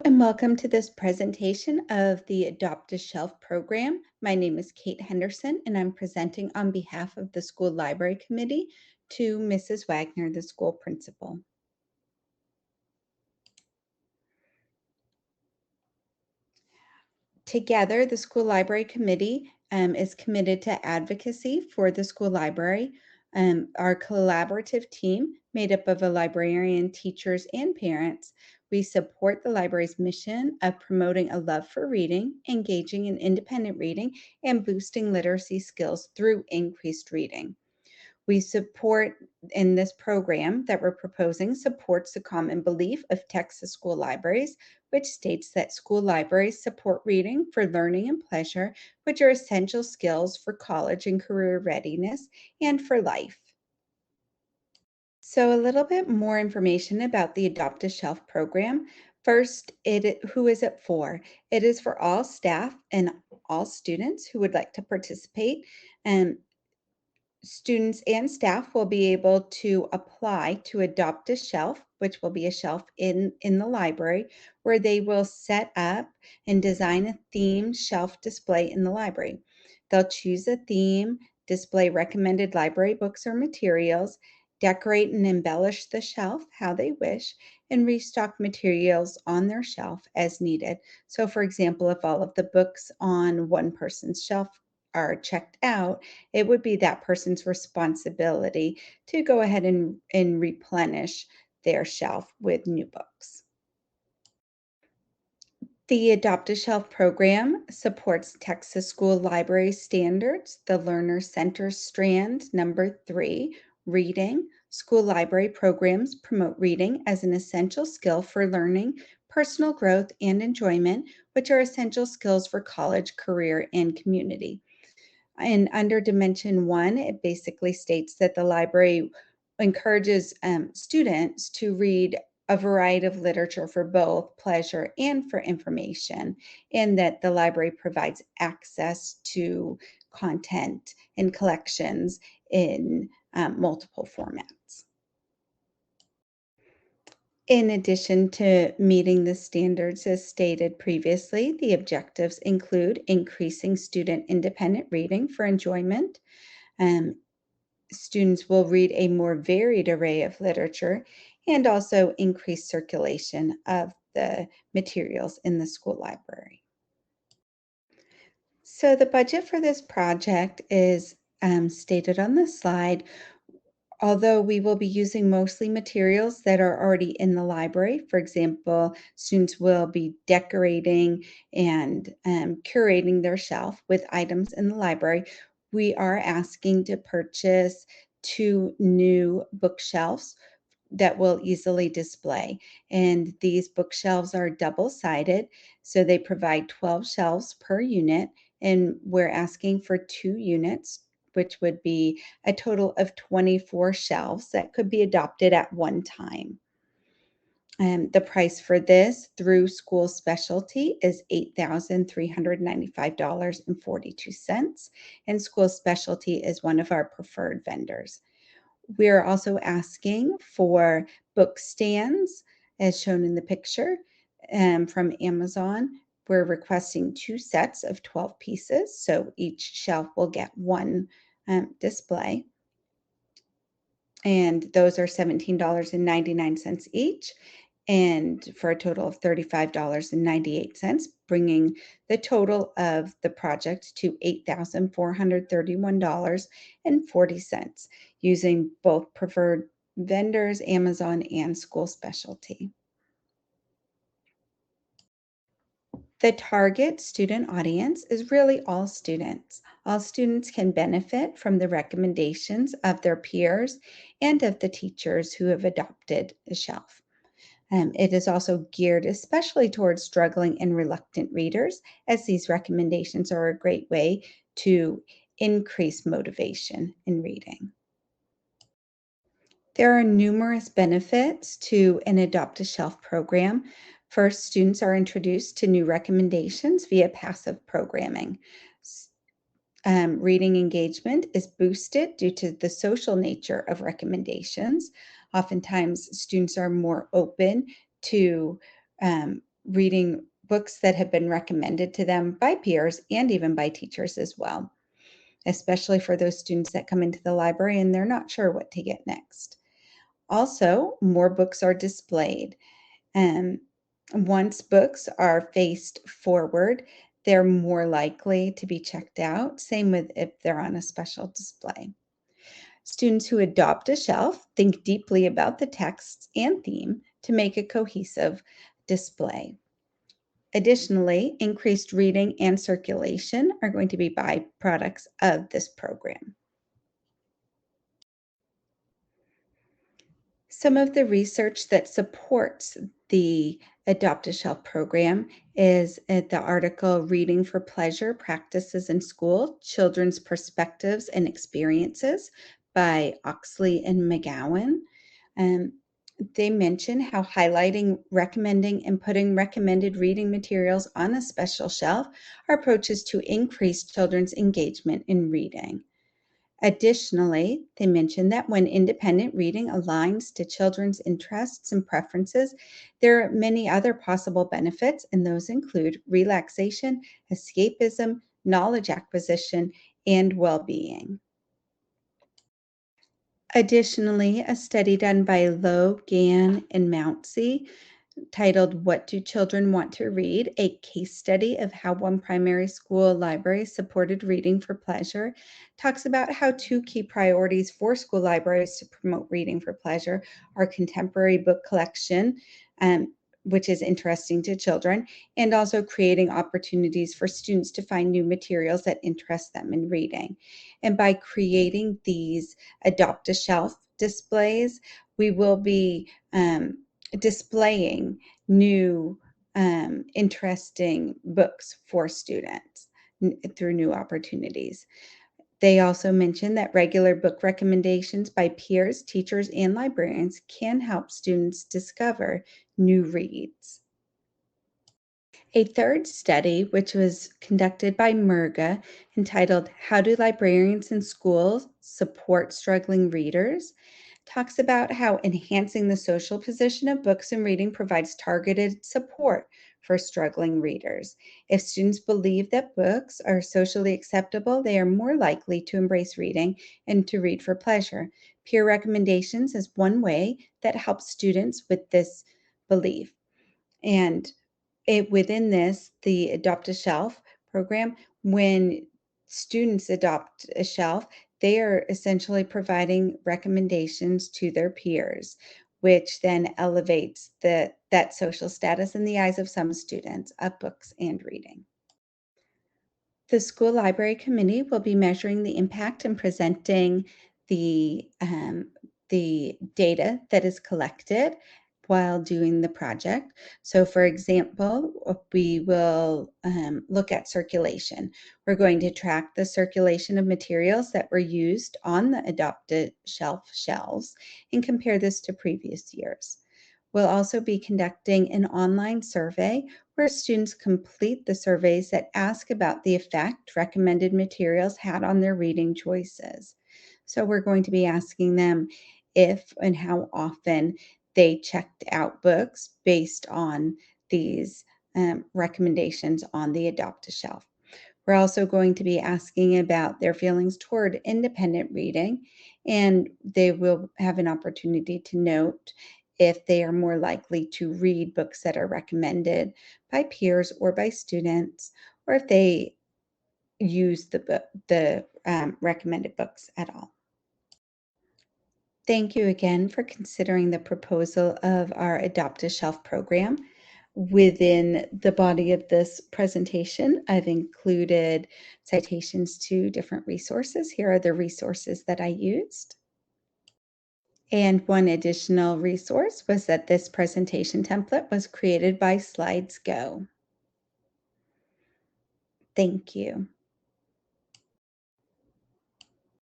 And welcome to this presentation of the Adopt a Shelf program. My name is Kate Henderson, and I'm presenting on behalf of the School Library Committee to Mrs. Wagner, the school principal. Together, the School Library Committee is committed to advocacy for the school library. Our collaborative team, made up of a librarian, teachers, and parents, we support the library's mission of promoting a love for reading, engaging in independent reading, and boosting literacy skills through increased reading. We support in this program that we're proposing supports the common belief of Texas school libraries, which states that school libraries support reading for learning and pleasure, which are essential skills for college and career readiness and for life. So, a little bit more information about the Adopt a Shelf program. First, who is it for? It is for all staff and all students who would like to participate. And students and staff will be able to apply to adopt a shelf, which will be a shelf in the library, where they will set up and design a themed shelf display in the library. They'll choose a theme, display recommended library books or materials, decorate and embellish the shelf how they wish, and restock materials on their shelf as needed. So, for example, if all of the books on one person's shelf are checked out, it would be that person's responsibility to go ahead and replenish their shelf with new books. The Adopt a Shelf program supports Texas School Library Standards, the Learner Center Strand number 3, reading. School library programs promote reading as an essential skill for learning, personal growth, and enjoyment, which are essential skills for college, career, and community. And under Dimension 1, it basically states that the library encourages students to read a variety of literature for both pleasure and for information, and that the library provides access to content and collections in multiple formats. In addition to meeting the standards as stated previously, the objectives include increasing student independent reading for enjoyment. Um, Students will read a more varied array of literature and also increase circulation of the materials in the school library. So the budget for this project is stated on the slide. Although we will be using mostly materials that are already in the library, for example, students will be decorating and curating their shelf with items in the library. We are asking to purchase 2 new bookshelves that will easily display. And these bookshelves are double-sided, so they provide 12 shelves per unit, and we're asking for 2 units, which would be a total of 24 shelves that could be adopted at one time. The price for this through school specialty is $8,395.42, and school specialty is one of our preferred vendors. We're also asking for book stands, as shown in the picture, from Amazon. We're requesting 2 sets of 12 pieces, so each shelf will get one display. And those are $17.99 each, and for a total of $35.98, bringing the total of the project to $8,431.40, using both preferred vendors, Amazon and school specialty. The target student audience is really all students. All students can benefit from the recommendations of their peers and of the teachers who have adopted a shelf. It is also geared especially towards struggling and reluctant readers, as these recommendations are a great way to increase motivation in reading. There are numerous benefits to an Adopt a Shelf program. First, students are introduced to new recommendations via passive programming. Reading engagement is boosted due to the social nature of recommendations. Oftentimes, students are more open to reading books that have been recommended to them by peers and even by teachers as well, especially for those students that come into the library and they're not sure what to get next. Also, more books are displayed. Um, Once books are faced forward, they're more likely to be checked out. Same with if they're on a special display. Students who adopt a shelf think deeply about the texts and theme to make a cohesive display. Additionally, increased reading and circulation are going to be byproducts of this program. Some of the research that supports the Adopt a Shelf program is at the article Reading for Pleasure Practices in School Children's Perspectives and Experiences by Oxley and McGowan. Um, they mention how highlighting, recommending, and putting recommended reading materials on a special shelf are approaches to increase children's engagement in reading. Additionally, they mention that when independent reading aligns to children's interests and preferences, there are many other possible benefits, and those include relaxation, escapism, knowledge acquisition, and well being. Additionally, a study done by Lowe, Gann, and Mountsie titled What Do Children Want to Read? A case study of how one primary school library supported reading for pleasure, talks about how two key priorities for school libraries to promote reading for pleasure are contemporary book collection, which is interesting to children, and also creating opportunities for students to find new materials that interest them in reading. And by creating these adopt a shelf displays, we will be displaying new interesting books for students through new opportunities. They also mention that regular book recommendations by peers, teachers, and librarians can help students discover new reads. A third study, which was conducted by Murga, entitled How Do Librarians in Schools Support Struggling Readers, talks about how enhancing the social position of books and reading provides targeted support for struggling readers. If students believe that books are socially acceptable, they are more likely to embrace reading and to read for pleasure. Peer recommendations is one way that helps students with this belief. And within this, the Adopt a Shelf program, when students adopt a shelf, they are essentially providing recommendations to their peers, which then elevates that social status in the eyes of some students of books and reading. The school library committee will be measuring the impact and presenting the data that is collected while doing the project. So, for example, we will look at circulation. We're going to track the circulation of materials that were used on the adopted shelf shelves and compare this to previous years. We'll also be conducting an online survey where students complete the surveys that ask about the effect recommended materials had on their reading choices. So we're going to be asking them if and how often they checked out books based on these recommendations on the Adopt a Shelf. We're also going to be asking about their feelings toward independent reading, and they will have an opportunity to note if they are more likely to read books that are recommended by peers or by students, or if they use the recommended books at all. Thank you again for considering the proposal of our Adopt a Shelf program. Within the body of this presentation, I've included citations to different resources. Here are the resources that I used. And one additional resource was that this presentation template was created by Slides Go. Thank you.